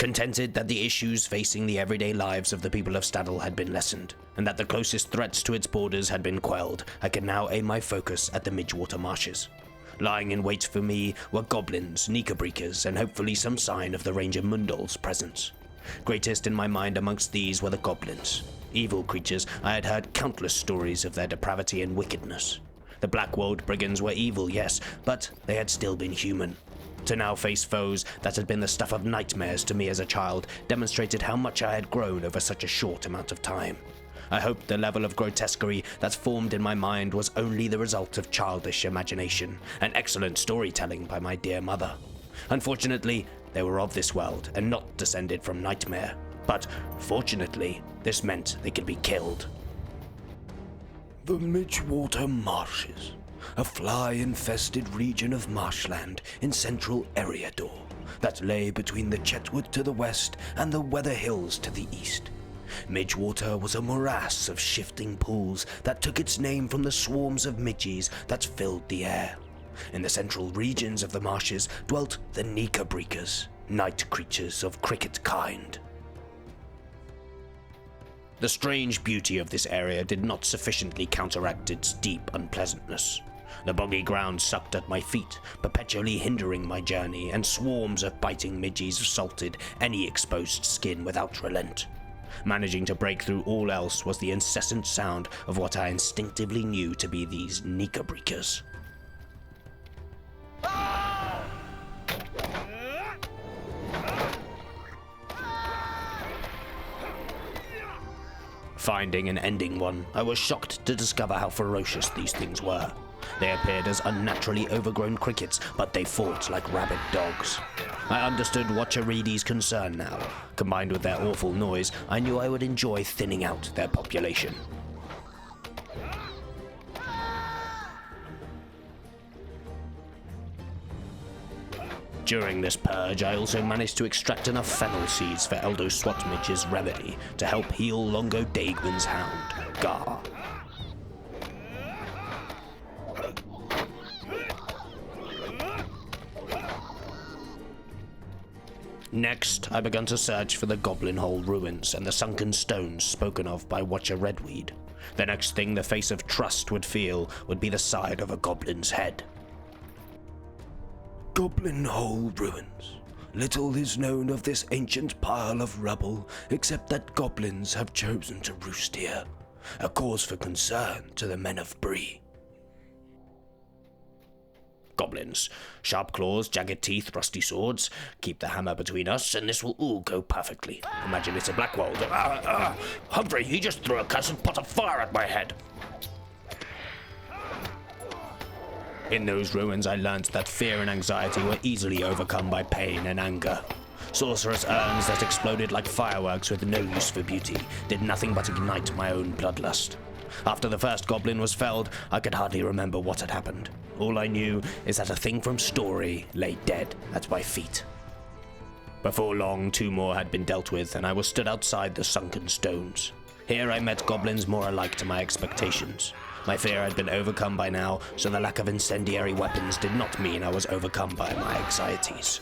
Contented that the issues facing the everyday lives of the people of Staddle had been lessened, and that the closest threats to its borders had been quelled, I could now aim my focus at the Midgewater Marshes. Lying in wait for me were goblins, Nikabreakers, and hopefully some sign of the Ranger Mundel's presence. Greatest in my mind amongst these were the goblins. Evil creatures, I had heard countless stories of their depravity and wickedness. The Blackwold brigands were evil, yes, but they had still been human. To now face foes that had been the stuff of nightmares to me as a child demonstrated how much I had grown over such a short amount of time. I hoped the level of grotesquerie that formed in my mind was only the result of childish imagination and excellent storytelling by my dear mother. Unfortunately, they were of this world and not descended from nightmare. But fortunately, this meant they could be killed. The Midgewater Marshes, a fly-infested region of marshland in central Eriador that lay between the Chetwood to the west and the Weather Hills to the east. Midgewater was a morass of shifting pools that took its name from the swarms of midges that filled the air. In the central regions of the marshes dwelt the Nikabreakers, night creatures of cricket kind. The strange beauty of this area did not sufficiently counteract its deep unpleasantness. The boggy ground sucked at my feet, perpetually hindering my journey, and swarms of biting midges assaulted any exposed skin without relent. Managing to break through all else was the incessant sound of what I instinctively knew to be these Nikabreakers. Finding and ending one, I was shocked to discover how ferocious these things were. They appeared as unnaturally overgrown crickets, but they fought like rabid dogs. I understood Watcheridi's concern now. Combined with their awful noise, I knew I would enjoy thinning out their population. During this purge, I also managed to extract enough fennel seeds for Eldo Swatmidge's remedy to help heal Longo Daegwin's hound, Gar. Next, I began to search for the Goblin Hole ruins and the sunken stones spoken of by Watcher Redweed. The next thing the face of trust would feel would be the side of a goblin's head. Goblin Hole ruins. Little is known of this ancient pile of rubble, except that goblins have chosen to roost here, a cause for concern to the men of Bree. Goblins. Sharp claws, jagged teeth, rusty swords. Keep the hammer between us, and this will all go perfectly. Imagine it's a Blackwold. Humphrey, he just threw a cursed pot of fire at my head. In those ruins, I learnt that fear and anxiety were easily overcome by pain and anger. Sorcerous urns that exploded like fireworks with no use for beauty did nothing but ignite my own bloodlust. After the first goblin was felled, I could hardly remember what had happened. All I knew is that a thing from story lay dead at my feet. Before long, 2 more had been dealt with, and I was stood outside the sunken stones. Here I met goblins more alike to my expectations. My fear had been overcome by now, so the lack of incendiary weapons did not mean I was overcome by my anxieties.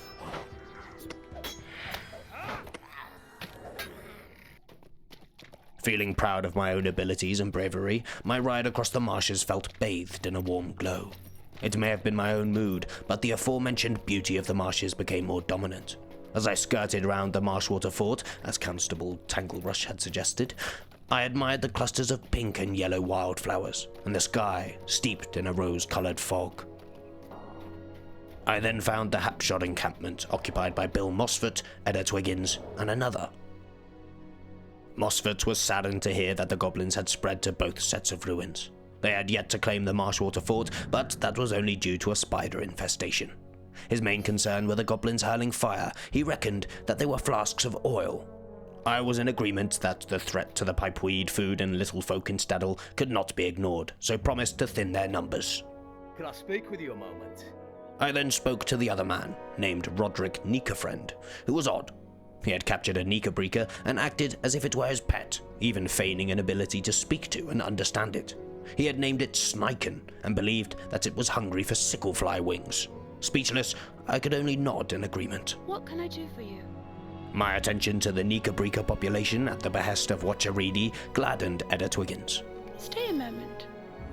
Feeling proud of my own abilities and bravery, my ride across the marshes felt bathed in a warm glow. It may have been my own mood, but the aforementioned beauty of the marshes became more dominant. As I skirted round the Marshwater Fort, as Constable Tanglerush had suggested, I admired the clusters of pink and yellow wildflowers, and the sky steeped in a rose-coloured fog. I then found the Hapshot encampment, occupied by Bill Mosfett, Edda Twiggins, and another. Mosfett was saddened to hear that the goblins had spread to both sets of ruins. They had yet to claim the Marshwater Fort, but that was only due to a spider infestation. His main concern were the goblins hurling fire. He reckoned that they were flasks of oil. I was in agreement that the threat to the pipeweed, food, and little folk in Staddle could not be ignored, so promised to thin their numbers. Can I speak with you a moment? I then spoke to the other man, named Roderick Nikafriend, who was odd. He had captured a Nikabreaker and acted as if it were his pet, even feigning an ability to speak to and understand it. He had named it Sniken and believed that it was hungry for sicklefly wings. Speechless, I could only nod in agreement. What can I do for you? My attention to the Nika population at the behest of Watcher Reedy gladdened Edda Twiggins. Stay a moment.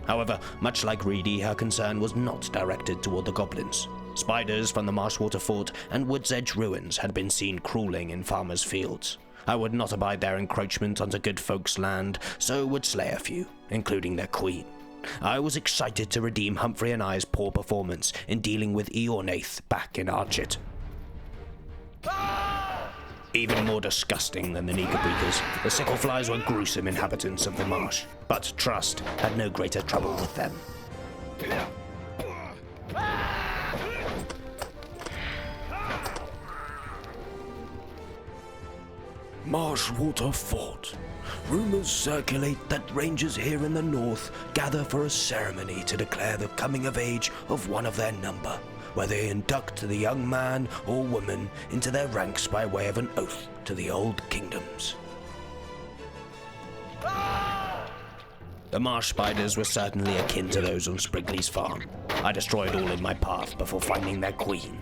However, much like Reedy, her concern was not directed toward the goblins. Spiders from the Marshwater Fort and Wood's Edge ruins had been seen crawling in farmers' fields. I would not abide their encroachment onto good folks' land, so would slay a few, including their queen. I was excited to redeem Humphrey and I's poor performance in dealing with Eornath back in Archit. Even more disgusting than the Nika-breakers, the Sickleflies were gruesome inhabitants of the marsh, but Trust had no greater trouble with them. Marshwater Fort. Rumors circulate that rangers here in the north gather for a ceremony to declare the coming of age of one of their number, where they induct the young man or woman into their ranks by way of an oath to the old kingdoms. The marsh spiders were certainly akin to those on Sprigley's farm. I destroyed all in my path before finding their queen.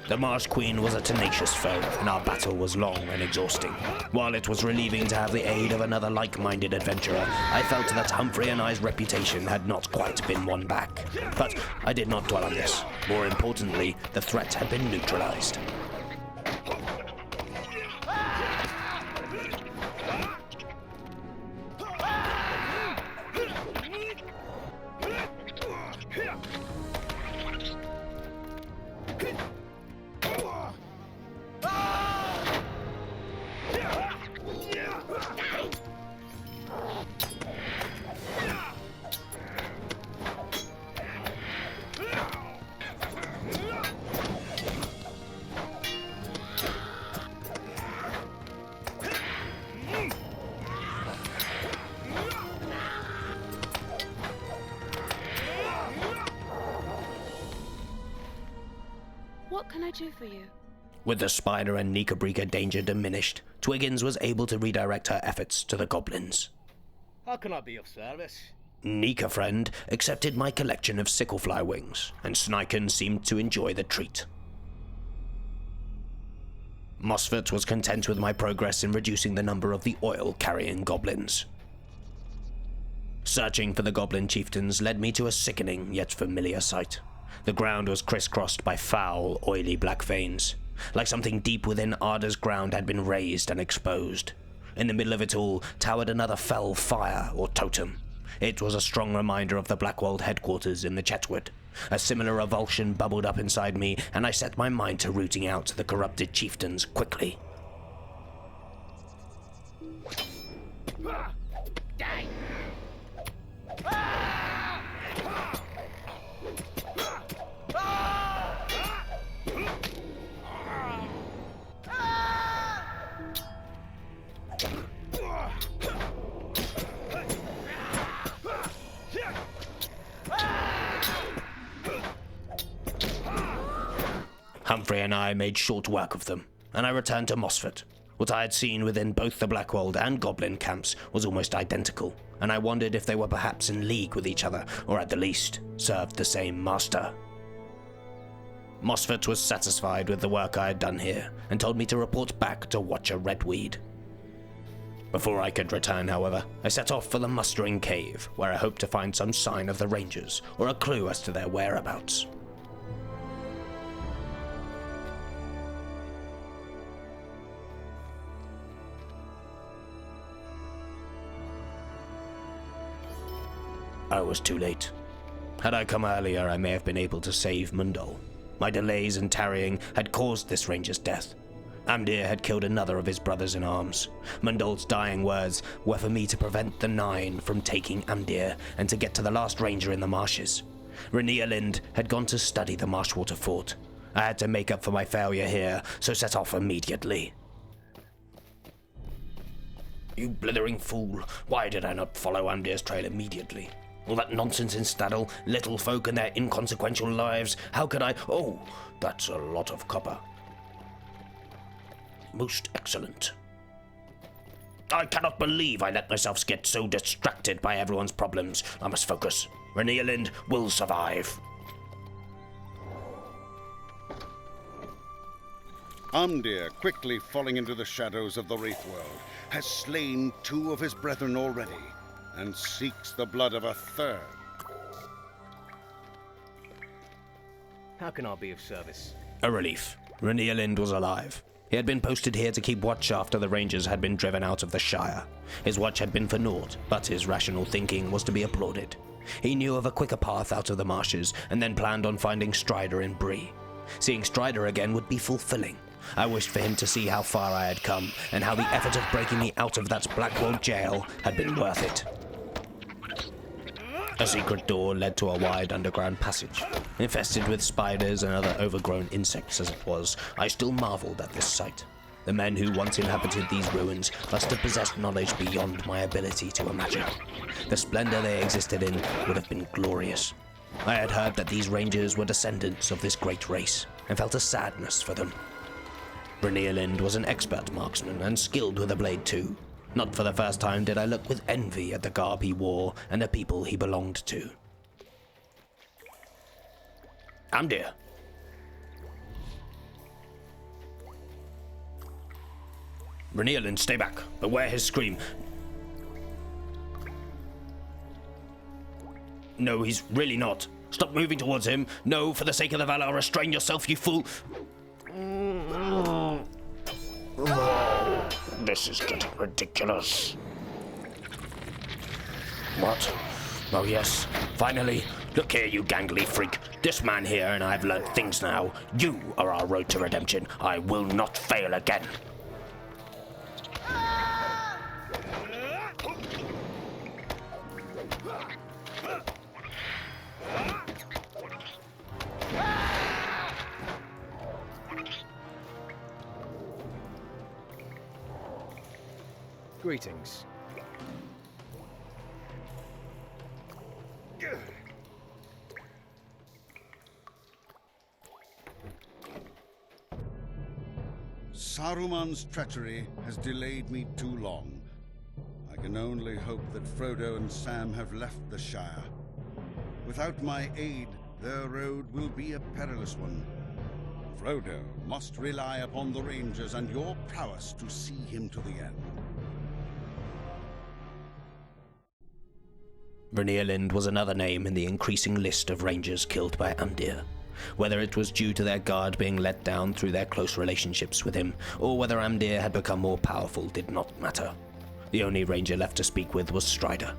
The Marsh Queen was a tenacious foe, and our battle was long and exhausting. While it was relieving to have the aid of another like-minded adventurer, I felt that Humphrey and I's reputation had not quite been won back. But I did not dwell on this. More importantly, the threat had been neutralized. What can I do for you? With the spider and Nika-breaker danger diminished, Twiggins was able to redirect her efforts to the goblins. How can I be of service? Nika Friend accepted my collection of sicklefly wings, and Sniken seemed to enjoy the treat. Mosfet was content with my progress in reducing the number of the oil-carrying goblins. Searching for the goblin chieftains led me to a sickening yet familiar sight. The ground was crisscrossed by foul, oily black veins, like something deep within Arda's ground had been raised and exposed. In the middle of it all towered another fell fire or totem. It was a strong reminder of the Blackwold headquarters in the Chetwood. A similar revulsion bubbled up inside me, and I set my mind to rooting out the corrupted chieftains quickly. Die! Humphrey and I made short work of them, and I returned to Mosfet. What I had seen within both the Blackwold and Goblin camps was almost identical, and I wondered if they were perhaps in league with each other, or at the least, served the same master. Mosfet was satisfied with the work I had done here, and told me to report back to Watcher Redweed. Before I could return, however, I set off for the Mustering Cave, where I hoped to find some sign of the Rangers, or a clue as to their whereabouts. I was too late. Had I come earlier, I may have been able to save Mundol. My delays and tarrying had caused this ranger's death. Amdir had killed another of his brothers in arms. Mundol's dying words were for me to prevent the Nine from taking Amdir and to get to the last ranger in the marshes. Lind had gone to study the Marshwater Fort. I had to make up for my failure here, so set off immediately. You blithering fool. Why did I not follow Amdir's trail immediately? All that nonsense in Staddle, little folk and their inconsequential lives. How could I? Oh, that's a lot of copper. Most excellent. I cannot believe I let myself get so distracted by everyone's problems. I must focus. Renialind will survive. Amdir, quickly falling into the shadows of the Wraith world, has slain 2 of his brethren already, and seeks the blood of a 3rd. How can I be of service? A relief. Renialind was alive. He had been posted here to keep watch after the Rangers had been driven out of the Shire. His watch had been for naught, but his rational thinking was to be applauded. He knew of a quicker path out of the Marshes, and then planned on finding Strider in Bree. Seeing Strider again would be fulfilling. I wished for him to see how far I had come, and how the effort of breaking me out of that Blackwall jail had been worth it. A secret door led to a wide underground passage. Infested with spiders and other overgrown insects as it was, I still marveled at this sight. The men who once inhabited these ruins must have possessed knowledge beyond my ability to imagine. The splendor they existed in would have been glorious. I had heard that these rangers were descendants of this great race, and felt a sadness for them. Renialind was an expert marksman and skilled with a blade too. Not for the first time did I look with envy at the garb he wore and the people he belonged to. Amdir. Renialind, stay back. Beware his scream. No, he's really not. Stop moving towards him. No, for the sake of the Valar, restrain yourself, you fool. This is getting ridiculous. What? Oh yes, finally. Look here, you gangly freak. This man here and I have learned things now. You are our road to redemption. I will not fail again. Greetings. Saruman's treachery has delayed me too long. I can only hope that Frodo and Sam have left the Shire. Without my aid, their road will be a perilous one. Frodo must rely upon the Rangers and your prowess to see him to the end. Renialind was another name in the increasing list of rangers killed by Amdir. Whether it was due to their guard being let down through their close relationships with him, or whether Amdir had become more powerful did not matter. The only ranger left to speak with was Strider.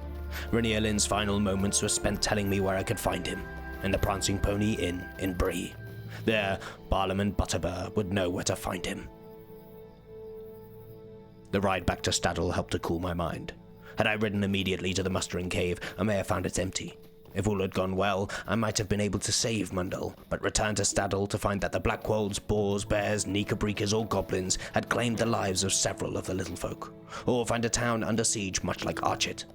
Renialind's final moments were spent telling me where I could find him, in the Prancing Pony Inn in Bree. There, Barlam and Butterbur would know where to find him. The ride back to Staddle helped to cool my mind. Had I ridden immediately to the mustering cave, I may have found it empty. If all had gone well, I might have been able to save Mundell, but returned to Staddle to find that the Blackwolds, boars, bears, Neekabreekers, or goblins had claimed the lives of several of the little folk, or find a town under siege much like Archet.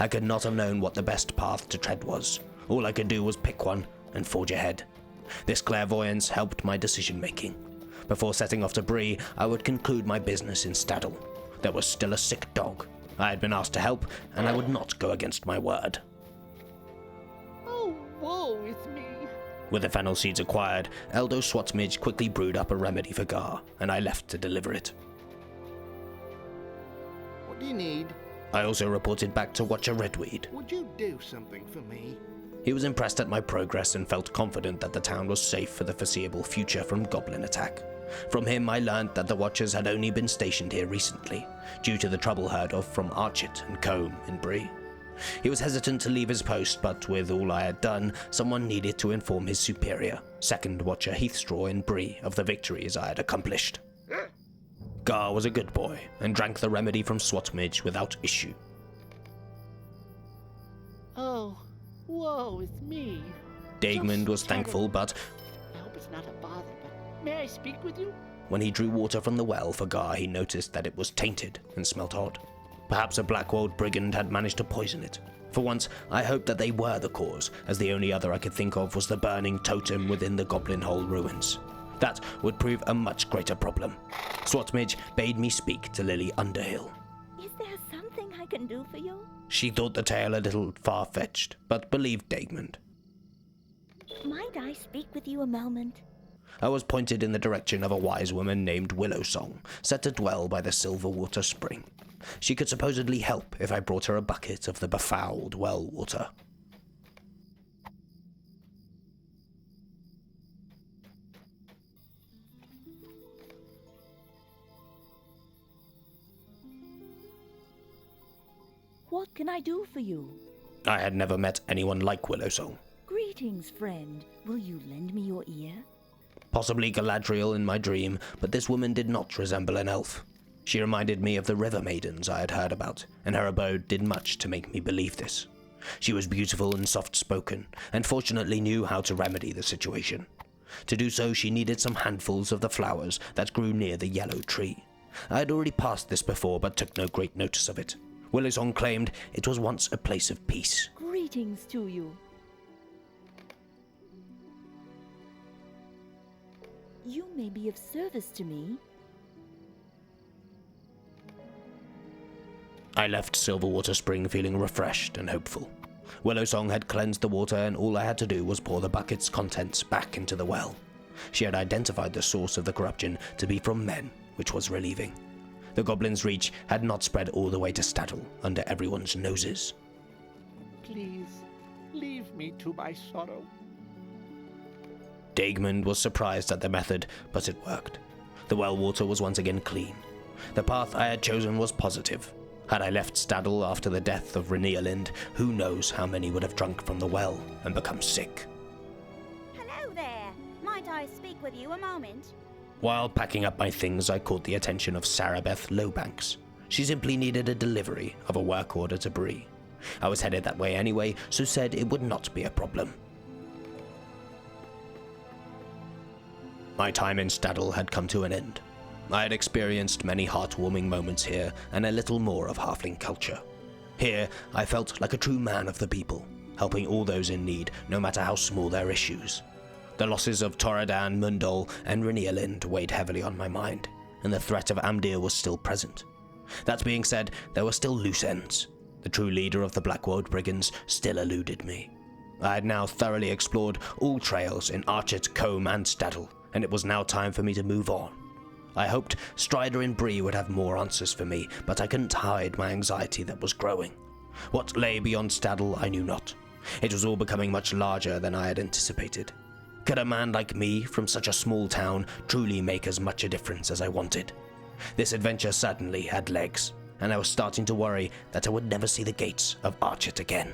I could not have known what the best path to tread was. All I could do was pick one and forge ahead. This clairvoyance helped my decision-making. Before setting off to Bree, I would conclude my business in Staddle. There was still a sick dog. I had been asked to help, and I would not go against my word. Oh, woe is me. With the fennel seeds acquired, Eldo Swatsmidge quickly brewed up a remedy for Gar, and I left to deliver it. What do you need? I also reported back to Watcher Redweed. Would you do something for me? He was impressed at my progress and felt confident that the town was safe for the foreseeable future from goblin attack. From him I learned that the Watchers had only been stationed here recently, due to the trouble heard of from Archet and Combe in Bree. He was hesitant to leave his post, but with all I had done, someone needed to inform his superior, Second Watcher Heathstraw in Bree, of the victories I had accomplished. Gar was a good boy, and drank the remedy from Swatmidge without issue. Oh, woe is me. Daegmund was Just thankful, but I hope it's not a bother, but may I speak with you? when he drew water from the well for Gar, he noticed that it was tainted and smelt odd. Perhaps a Blackwold brigand had managed to poison it. For once, I hoped that they were the cause, as the only other I could think of was the burning totem within the Goblin Hole ruins. That would prove a much greater problem. Swatmidge bade me speak to Lily Underhill. Is there something I can do for you? She thought the tale a little far-fetched, but believed Dagmond. Might I speak with you a moment? I was pointed in the direction of a wise woman named Willowsong, set to dwell by the Silverwater Spring. She could supposedly help if I brought her a bucket of the befouled well water. What can I do for you? I had never met anyone like Willowsong. Greetings, friend. Will you lend me your ear? Possibly Galadriel in my dream, but this woman did not resemble an elf. She reminded me of the river maidens I had heard about, and her abode did much to make me believe this. She was beautiful and soft-spoken, and fortunately knew how to remedy the situation. To do so, she needed some handfuls of the flowers that grew near the yellow tree. I had already passed this before, but took no great notice of it. Willowsong claimed it was once a place of peace. Greetings to you. You may be of service to me. I left Silverwater Spring feeling refreshed and hopeful. Willowsong had cleansed the water, and all I had to do was pour the bucket's contents back into the well. She had identified the source of the corruption to be from men, which was relieving. The goblin's reach had not spread all the way to Staddle, under everyone's noses. Please, leave me to my sorrow. Dagmond was surprised at the method, but it worked. The well water was once again clean. The path I had chosen was positive. Had I left Staddle after the death of Renialind, who knows how many would have drunk from the well and become sick. Hello there. Might I speak with you a moment? While packing up my things, I caught the attention of Sarabeth Lowbanks. She simply needed a delivery of a work order to Bree. I was headed that way anyway, so said it would not be a problem. My time in Staddle had come to an end. I had experienced many heartwarming moments here, and a little more of halfling culture. Here, I felt like a true man of the people, helping all those in need, no matter how small their issues. The losses of Torredan, Mundol, and Renialind weighed heavily on my mind, and the threat of Amdir was still present. That being said, there were still loose ends. The true leader of the Blackwold Brigands still eluded me. I had now thoroughly explored all trails in Archet, Combe, and Staddle, and it was now time for me to move on. I hoped Strider and Bree would have more answers for me, but I couldn't hide my anxiety that was growing. What lay beyond Staddle I knew not. It was all becoming much larger than I had anticipated. Could a man like me, from such a small town, truly make as much a difference as I wanted? This adventure certainly had legs, and I was starting to worry that I would never see the gates of Archet again.